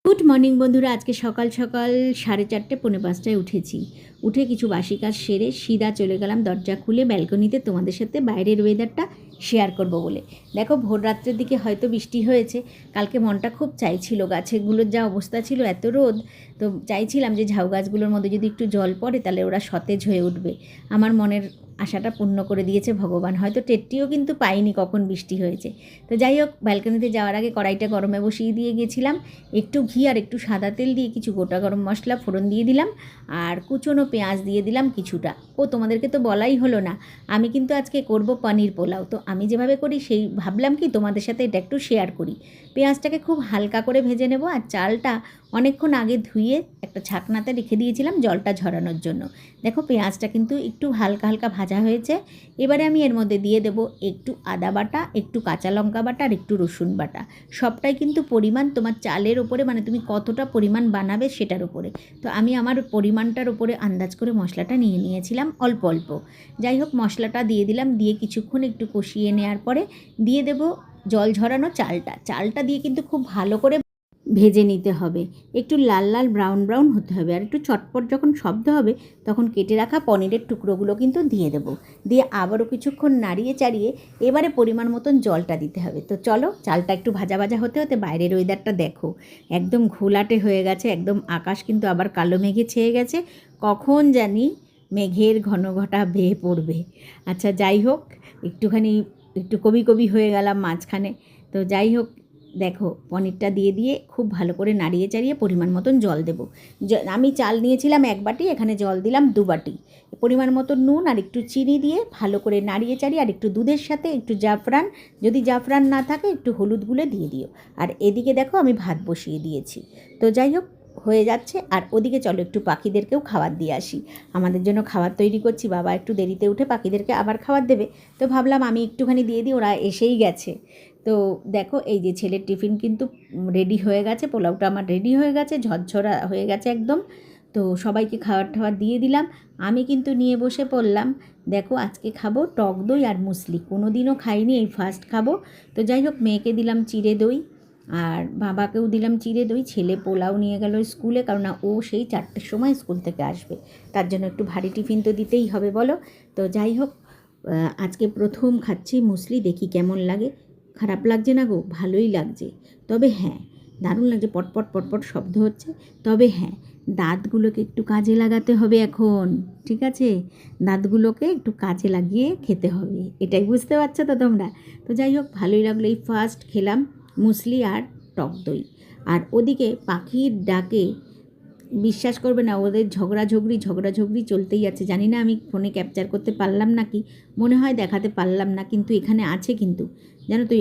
Good morning বন্ধুরা। আজকে সকাল সকাল 4:30 পৌনে 5টায় উঠেছি। উঠে কিছু বাসি কাজ সেরে সিধা চলে গেলাম দরজা খুলে ব্যালকনিতে তোমাদের সাথে বাইরের ওয়েদারটা শেয়ার করব বলে। দেখো ভোর রাত্রের দিকে হয়তো বৃষ্টি হয়েছে। কালকে মনটা খুব চাইছিল, গাছগুলোর যা অবস্থা ছিল, এত রোদ, তো চাইছিলাম যে ঝাউ গাছগুলোর মধ্যে যদি একটু জল পড়ে তাহলে ওরা সতেজ হয়ে উঠবে। আমার মনের আশাটা পূর্ণ করে দিয়েছে ভগবান। হয়তো টেরটিও কিন্তু পাইনি কখন বৃষ্টি হয়েছে। তো যাই হোক, ব্যালকনিতে যাওয়ার আগে কড়াইটা গরমে বসিয়ে দিয়ে গেছিলাম। একটু ঘি আর একটু সাদা তেল দিয়ে কিছু গোটা গরম মশলা ফোড়ন দিয়ে দিলাম, আর কুচনো পেঁয়াজ দিয়ে দিলাম কিছুটা। তোমাদেরকে তো বলাই হলো না, আমি কিন্তু আজকে করব পনির পোলাও। তো আমি যেভাবে করি সেই ভাবলাম কি তোমাদের সাথে এটা একটু শেয়ার করি। পেঁয়াজটাকে খুব হালকা করে ভেজে নেব, আর চালটা অনেকক্ষণ আগে ধুয়ে একটা ছাকনাতে রেখে দিয়েছিলাম জলটা ঝরানোর জন্য। দেখো পেঁয়াজটা কিন্তু একটু হালকা হালকা ভাজা হয়েছে। এবারে আমি এর মধ্যে দিয়ে দেবো একটু আদা বাটা, একটু কাঁচা লঙ্কা বাটা আর একটু রসুন বাটা। সবটাই কিন্তু পরিমাণ তোমার চালের ওপরে, মানে তুমি কতটা পরিমাণ বানাবে সেটার উপরে। তো আমি আমার পরিমাণটার উপরে আন্দাজ করে মশলাটা নিয়ে নিয়েছিলাম অল্প অল্প। যাই হোক, মশলাটা দিয়ে দিলাম, দিয়ে কিছুক্ষণ একটু কষিয়ে নেওয়ার পরে দিয়ে দেবো জল ঝরানো চালটা দিয়ে কিন্তু খুব ভালো করে ভেজে নিতে হবে। একটু লাল লাল ব্রাউন ব্রাউন হতে হবে, আর একটু চটপট যখন শব্দ হবে তখন কেটে রাখা পনিরের টুকরোগুলো কিন্তু দিয়ে দেবো। দিয়ে আবারও কিছুক্ষণ নাড়িয়ে চাড়িয়ে এবারে পরিমাণ মতন জলটা দিতে হবে। তো চলো, চালটা একটু ভাজা ভাজা হতে হতে বাইরের ওয়েদারটা দেখো, একদম ঘোলাটে হয়ে গেছে, একদম আকাশ কিন্তু আবার কালো মেঘে ছেয়ে গেছে। কখন জানি মেঘের ঘন ঘটা বেয়ে পড়বে। আচ্ছা যাই হোক, একটু কবি কবি হয়ে গেলাম মাঝখানে। তো যাই হোক, দেখো পনিরটা দিয়ে খুব ভালো করে নাড়িয়ে চাড়িয়ে পরিমাণ মতন জল দেবো। আমি চাল নিয়েছিলাম 1 বাটি, এখানে জল দিলাম 2 বাটি। পরিমাণ মতো নুন আর একটু চিনি দিয়ে ভালো করে নাড়িয়ে চাড়িয়ে, আর একটু দুধের সাথে একটু জাফরান, যদি জাফরান না থাকে একটু হলুদ গুলে দিয়ে দিও। আর এদিকে দেখো আমি ভাত বসিয়ে দিয়েছি। তো যাই হোক, হয়ে যাচ্ছে। আর ওদিকে চলো একটু পাখিদেরকেও খাবার দিয়ে আসি। আমাদের জন্য খাবার তৈরি করছি, বাবা একটু দেরিতে উঠে পাখিদেরকে আবার খাবার দেবে, তো ভাবলাম আমি একটুখানি দিয়ে দিই, ওরা এসেই গেছে। তো দেখো এই যে ছেলের টিফিন কিন্তু রেডি হয়ে গেছে, পোলাওটা আমার রেডি হয়ে গেছে, ঝরঝরা হয়ে গেছে একদম। তো সবাইকে খাবার টাবার দিয়ে দিলাম, আমি কিন্তু নিয়ে বসে পড়লাম। দেখো আজকে খাবো টক দই আর মুসলি, কোনো দিনও খাইনি, এই ফার্স্ট খাবো। তো যাই হোক, মেয়েকে দিলাম চিড়ে দই আর বাবাকেও দিলাম চিড়ে দই। ছেলে পোলাও নিয়ে গেল স্কুলে, কারণ ও সেই 4টের সময় স্কুল থেকে আসবে, তার জন্য একটু ভারী টিফিন তো দিতেই হবে বলো। তো যাই হোক, আজকে প্রথম খাচ্ছি মুসলি, দেখি কেমন লাগে। খারাপ লাগছে না গো, ভালোই লাগছে। তবে হ্যাঁ, দারুণ লাগছে, পটপট পটপট শব্দ হচ্ছে। তবে হ্যাঁ, দাঁতগুলোকে একটু কাজে লাগাতে হবে এখন, ঠিক আছে? দাঁতগুলোকে একটু কাজে লাগিয়ে খেতে হবে, এটাই বুঝতে পারছো তো তোমরা? তো যাই হোক, ভালোই লাগলো। এই ফার্স্ট খেলাম মুসলি আর টক দই। আর ওদিকে পাখির ডাকে বিশ্বাস করবে না, ওদের ঝগড়াঝগড়ি চলতেই আছে। জানি না আমি ফোনে ক্যাপচার করতে পারলাম না কি, মনে হয় দেখাতে পারলাম না, কিন্তু এখানে আছে কিন্তু, জানো তো,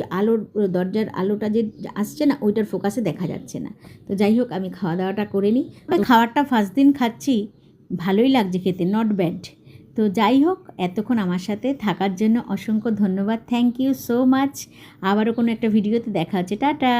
ওই দরজার আলোটা যে আসছে না, ওইটার ফোকাসে দেখা যাচ্ছে না। তো যাই হোক, আমি খাওয়া দাওয়াটা করে নিই। খাবারটা ফার্স্ট দিন খাচ্ছি, ভালোই লাগছে খেতে, নট ব্যাড। তো যাই হোক, এতক্ষণ আমার সাথে থাকার জন্য অসংখ্য ধন্যবাদ, থ্যাংক ইউ সো মাচ। আবারও কোনো একটা ভিডিওতে দেখা হচ্ছে, টাটা।